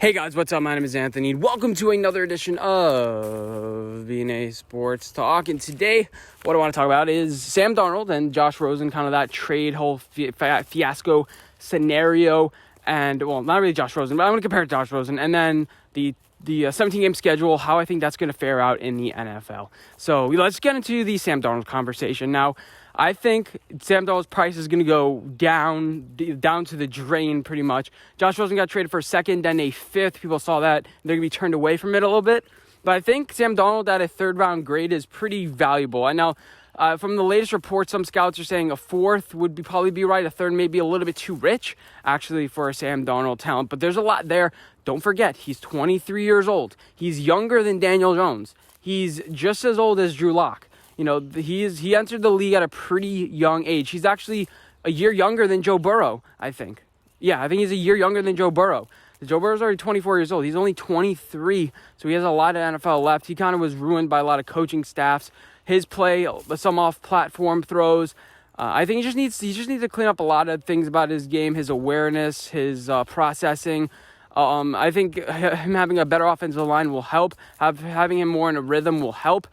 Hey guys, what's up? My name is Anthony. Welcome to another edition of BNA Sports Talk. And today, what I want to talk about is Sam Darnold and Josh Rosen, kind of that trade whole fiasco scenario. And, well, not really Josh Rosen, but I'm going to compare it to Josh Rosen. And then the 17-game schedule, how I think that's going to fare out in the NFL. So let's get into the Sam Darnold conversation. Now, I think Sam Darnold's price is going to go down to the drain pretty much. Josh Rosen got traded for a second, then a fifth. People saw that. They're going to be turned away from it a little bit. But I think Sam Darnold at a third-round grade is pretty valuable. I know from the latest reports, some scouts are saying a fourth would probably be right. A third may be a little bit too rich, actually, for a Sam Darnold talent. But there's a lot there. Don't forget, he's 23 years old. He's younger than Daniel Jones. He's just as old as Drew Lock. You know, he entered the league at a pretty young age. He's actually a year younger than Joe Burrow, I think. Yeah, I think he's a year younger than Joe Burrow. Joe Burrow's already 24 years old. He's only 23, so he has a lot of NFL left. He kind of was ruined by a lot of coaching staffs. His play, some off-platform throws. I think he just needs to clean up a lot of things about his game, his awareness, his processing. I think him having a better offensive line will help. Having him more in a rhythm will help.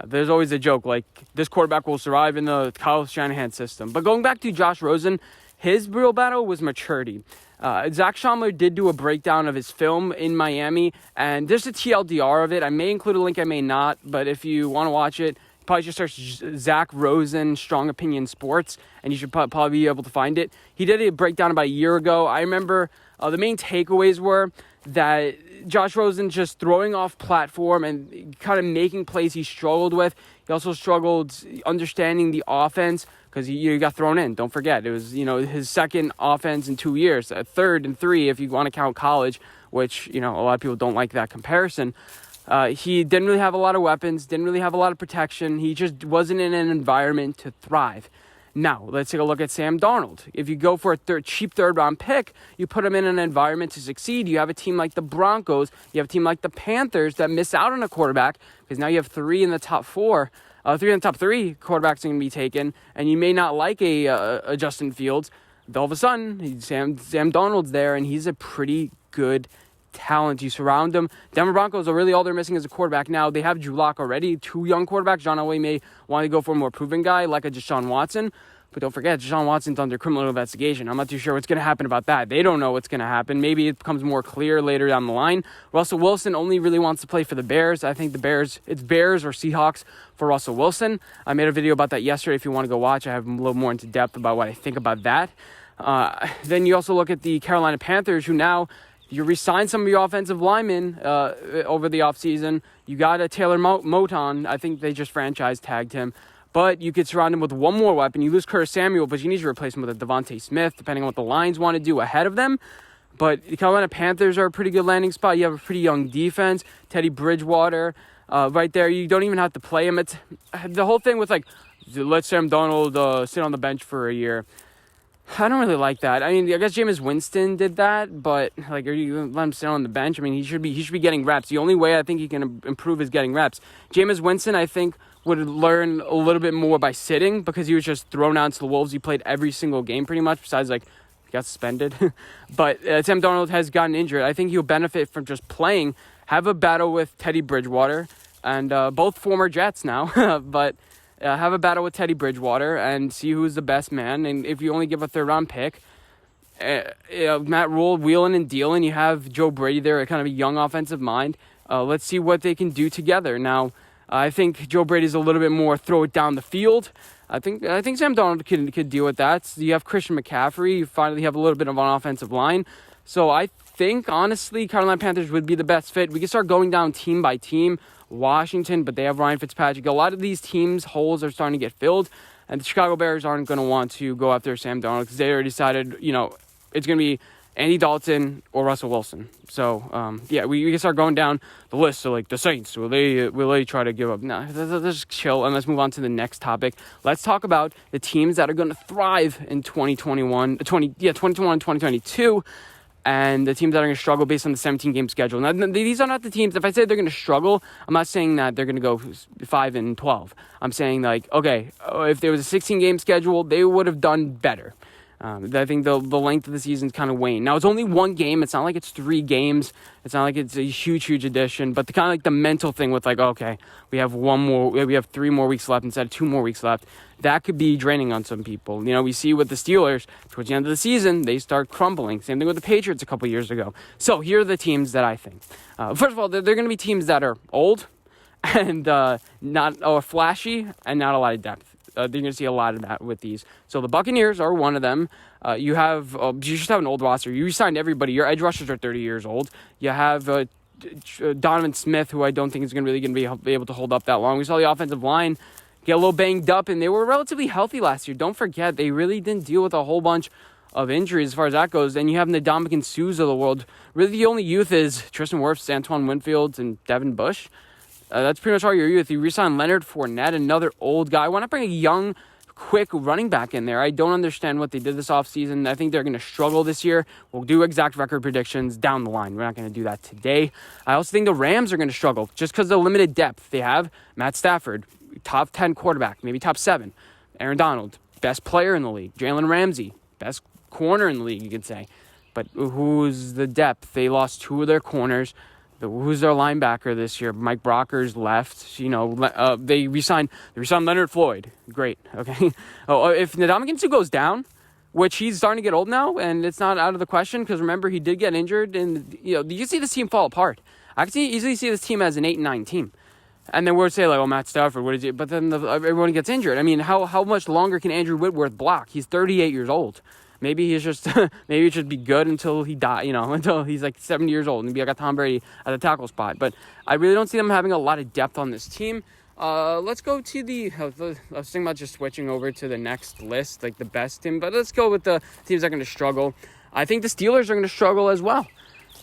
There's always a joke, like, this quarterback will survive in the Kyle Shanahan system. But going back to Josh Rosen, his real battle was maturity. Zach Schomler did do a breakdown of his film in Miami, and there's a TLDR of it. I may include a link, I may not, but if you want to watch it, probably just search Zach Rosen Strong Opinion Sports, and you should probably be able to find it. He did a breakdown about a year ago. I remember the main takeaways were that Josh Rosen just throwing off platform and kind of making plays he struggled with. He also struggled understanding the offense because he got thrown in. Don't forget, it was his second offense in 2 years, a third in 3 if you want to count college, which a lot of people don't like that comparison. He didn't really have a lot of weapons, didn't really have a lot of protection. He just wasn't in an environment to thrive. Now, let's take a look at Sam Darnold. If you go for a cheap third-round pick, you put him in an environment to succeed. You have a team like the Broncos. You have a team like the Panthers that miss out on a quarterback because now you have 3 in the top 4. 3 in the top 3 quarterbacks are going to be taken, and you may not like a Justin Fields. All of a sudden, Sam Darnold's there, and he's a pretty good talent. You surround them. Denver Broncos are really all they're missing is a quarterback. Now, they have Drew Lock already, 2 young quarterbacks. John Elway may want to go for a more proven guy like a Deshaun Watson. But don't forget, Deshaun Watson's under criminal investigation. I'm not too sure what's going to happen about that. They don't know what's going to happen. Maybe it becomes more clear later down the line. Russell Wilson only really wants to play for the Bears. I think it's Bears or Seahawks for Russell Wilson. I made a video about that yesterday. If you want to go watch, I have a little more into depth about what I think about that. Then you also look at the Carolina Panthers, who now you re-signed some of your offensive linemen over the offseason. You got a Taylor Moton. I think they just franchise tagged him. But you could surround him with one more weapon. You lose Curtis Samuel, but you need to replace him with a Devontae Smith, depending on what the Lions want to do ahead of them. But the Carolina Panthers are a pretty good landing spot. You have a pretty young defense. Teddy Bridgewater right there. You don't even have to play him. It's the whole thing with, let Sam Darnold sit on the bench for a year. I don't really like that. I mean, I guess Jameis Winston did that, but are you going to let him sit on the bench? I mean, he should be getting reps. The only way I think he can improve is getting reps. Jameis Winston, I think, would learn a little bit more by sitting because he was just thrown out to the Wolves. He played every single game pretty much, besides he got suspended. But Sam Darnold has gotten injured. I think he'll benefit from just playing, have a battle with Teddy Bridgewater, and both former Jets now, but have a battle with Teddy Bridgewater and see who's the best man. And if you only give a third-round pick, Matt Rule, wheeling and dealing, you have Joe Brady there, a kind of a young offensive mind. Let's see what they can do together. Now, I think Joe Brady's a little bit more throw it down the field. I think Sam Darnold could deal with that. So you have Christian McCaffrey. You finally have a little bit of an offensive line. So I think, honestly, Carolina Panthers would be the best fit. We can start going down team by team. Washington, but they have Ryan Fitzpatrick. A lot of these teams' holes are starting to get filled, and the Chicago Bears aren't going to want to go after Sam Darnold because they already decided, it's going to be Andy Dalton or Russell Wilson. So, we can start going down the list. So, the Saints, will they try to give up? No, let's just chill, and let's move on to the next topic. Let's talk about the teams that are going to thrive in 2021 and 2022. And the teams that are going to struggle based on the 17-game schedule. Now, these are not the teams. If I say they're going to struggle, I'm not saying that they're going to go 5-12. I'm saying, if there was a 16-game schedule, they would have done better. I think the length of the season is kind of waned. Now, it's only one game. It's not like it's 3 games. It's not like it's a huge addition. But the kind of like the mental thing with like, okay, we have 3 more weeks left instead of 2 more weeks left. That could be draining on some people. We see with the Steelers, towards the end of the season, they start crumbling. Same thing with the Patriots a couple years ago. So here are the teams that I think. First of all, they're going to be teams that are old and not flashy and not a lot of depth. You're going to see a lot of that with these. So the Buccaneers are one of them. You just have an old roster. You signed everybody. Your edge rushers are 30 years old. You have Donovan Smith, who I don't think is going to be able to hold up that long. We saw the offensive line get a little banged up, and they were relatively healthy last year. Don't forget, they really didn't deal with a whole bunch of injuries as far as that goes. And you have the Ndamukong Suhs of the world. Really, the only youth is Tristan Wirfs, Antoine Winfield, and Devin Bush. That's pretty much all your youth. You re-signed Leonard Fournette, another old guy. Why not bring a young, quick running back in there? I don't understand what they did this offseason. I think they're going to struggle this year. We'll do exact record predictions down the line. We're not going to do that today. I also think the Rams are going to struggle just because of the limited depth. They have Matt Stafford, top 10 quarterback, maybe top 7. Aaron Donald, best player in the league. Jalen Ramsey, best corner in the league, you could say. But who's the depth? They lost 2 of their corners. Who's their linebacker this year? Mike Brocker's left. They re-signed Leonard Floyd. Great. Okay. If Ndamukong Suh goes down, which he's starting to get old now, and it's not out of the question because remember he did get injured, and you see this team fall apart. I can easily see this team as an 8-9 team, and then we'll say like, oh, Matt Stafford, what is it? But then everyone gets injured. I mean, how much longer can Andrew Whitworth block? He's 38 years old. Maybe he's just maybe it should be good until he dies, until he's like 70 years old and be like a Tom Brady at the tackle spot. But I really don't see them having a lot of depth on this team. Let's go to I was thinking about just switching over to the next list, like the best team. But let's go with the teams that are going to struggle. I think the Steelers are going to struggle as well.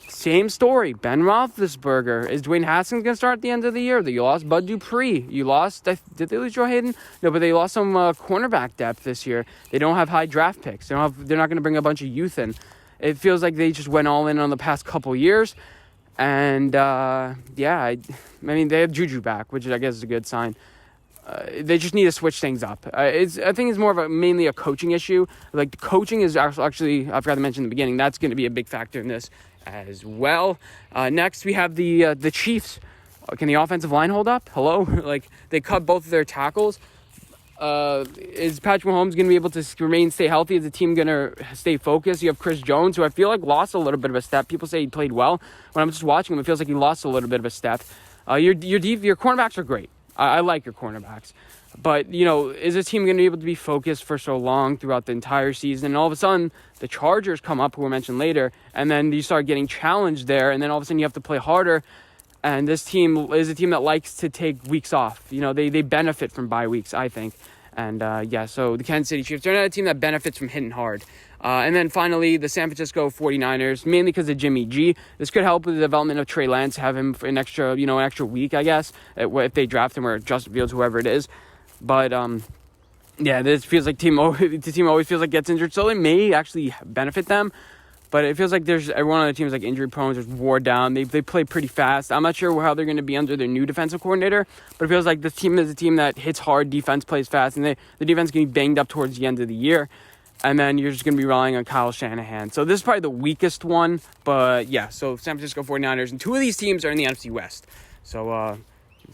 Same story. Ben Roethlisberger. Is Dwayne Haskins going to start at the end of the year? You lost Bud Dupree. You lost... Did they lose Joe Hayden? No, but they lost some cornerback depth this year. They don't have high draft picks. They're not going to bring a bunch of youth in. It feels like they just went all in on the past couple years. And, I mean, they have Juju back, which I guess is a good sign. They just need to switch things up. I think it's more of mainly a coaching issue. Like, the coaching is actually... I forgot to mention in the beginning. That's going to be a big factor in this as well. Next, we have the Chiefs. Can the offensive line hold up? Hello? They cut both of their tackles. Is Patrick Mahomes going to be able to stay healthy? Is the team going to stay focused? You have Chris Jones, who I feel like lost a little bit of a step. People say he played well. When I'm just watching him, it feels like he lost a little bit of a step. Your cornerbacks are great. I like your cornerbacks. But, is this team going to be able to be focused for so long throughout the entire season? And all of a sudden, the Chargers come up, who were mentioned later, and then you start getting challenged there, and then all of a sudden you have to play harder. And this team is a team that likes to take weeks off. They benefit from bye weeks, I think. And, so the Kansas City Chiefs, they're not a team that benefits from hitting hard. And then finally, the San Francisco 49ers, mainly because of Jimmy G. This could help with the development of Trey Lance, have him for an extra week, I guess, if they draft him, or Justin Fields, whoever it is. But, this feels like the team always feels like gets injured, so it may actually benefit them. But it feels like everyone on the team is like injury prone, just wore down. They play pretty fast. I'm not sure how they're going to be under their new defensive coordinator, but it feels like this team is a team that hits hard, defense plays fast, and the defense can be banged up towards the end of the year. And then you're just going to be relying on Kyle Shanahan. So this is probably the weakest one. But, so San Francisco 49ers. And 2 of these teams are in the NFC West. So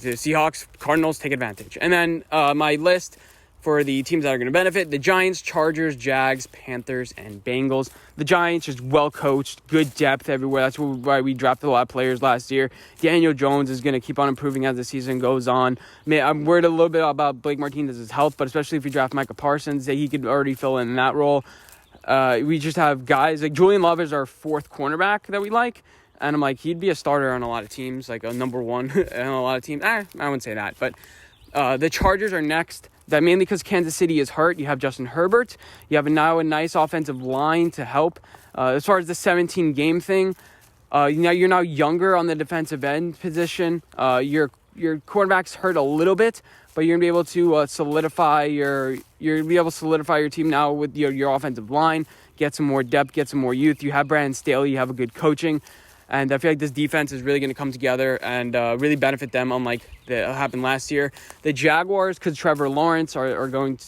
the Seahawks, Cardinals take advantage. And then my list for the teams that are going to benefit, the Giants, Chargers, Jags, Panthers, and Bengals. The Giants just well-coached, good depth everywhere. That's why we drafted a lot of players last year. Daniel Jones is going to keep on improving as the season goes on. I'm worried a little bit about Blake Martinez's health, but especially if we draft Micah Parsons, that he could already fill in that role. We just have guys like Julian Love is our 4th cornerback that we like. And I'm like, he'd be a starter on a lot of teams, like a number 1 on a lot of teams. I wouldn't say that, but the Chargers are next. That mainly because Kansas City is hurt. You have Justin Herbert. You have now a nice offensive line to help. As far as the 17-game thing, you're now younger on the defensive end position. Your quarterback's hurt a little bit, but you're gonna be able to solidify your team now with your offensive line. Get some more depth, get some more youth. You have Brandon Staley. You have a good coaching. And I feel like this defense is really going to come together and really benefit them, unlike that happened last year. The Jaguars, because Trevor Lawrence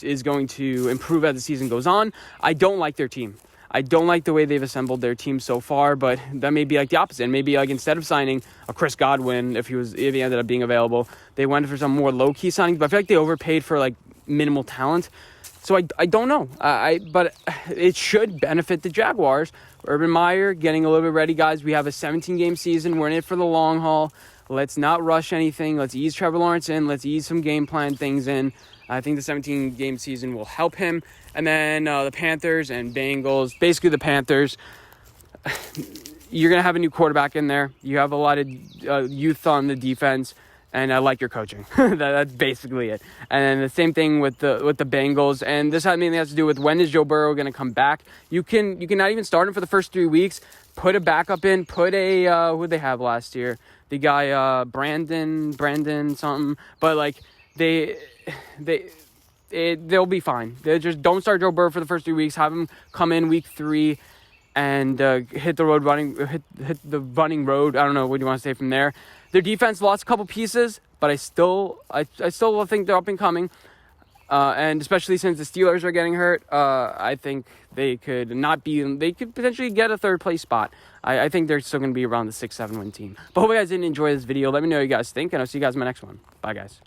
is going to improve as the season goes on. I don't like their team. I don't like the way they've assembled their team so far, but that may be like the opposite. Maybe like instead of signing a Chris Godwin, if he ended up being available, they went for some more low key signings. But I feel like they overpaid for like minimal talent. So I don't know. But it should benefit the Jaguars. Urban Meyer getting a little bit ready, guys. We have a 17-game season. We're in it for the long haul. Let's not rush anything. Let's ease Trevor Lawrence in. Let's ease some game plan things in. I think the 17-game season will help him. And then the Panthers and Bengals. Basically, the Panthers, you're going to have a new quarterback in there. You have a lot of youth on the defense. And I like your coaching. That's basically it. And then the same thing with the Bengals. And this mainly has to do with when is Joe Burrow going to come back. You can not even start him for the first 3 weeks. Put a backup in. Put a who did they have last year? The guy Brandon something. But like they'll be fine. They just don't start Joe Burrow for the first 3 weeks. Have him come in week 3 and hit the running road. I don't know what do you want to say from there. Their defense lost a couple pieces, but I still think they're up and coming. And especially since the Steelers are getting hurt, I think they could potentially get a third place spot. I think they're still going to be around the 6-7 win team. But hope you guys didn't enjoy this video. Let me know what you guys think, and I'll see you guys in my next one. Bye, guys.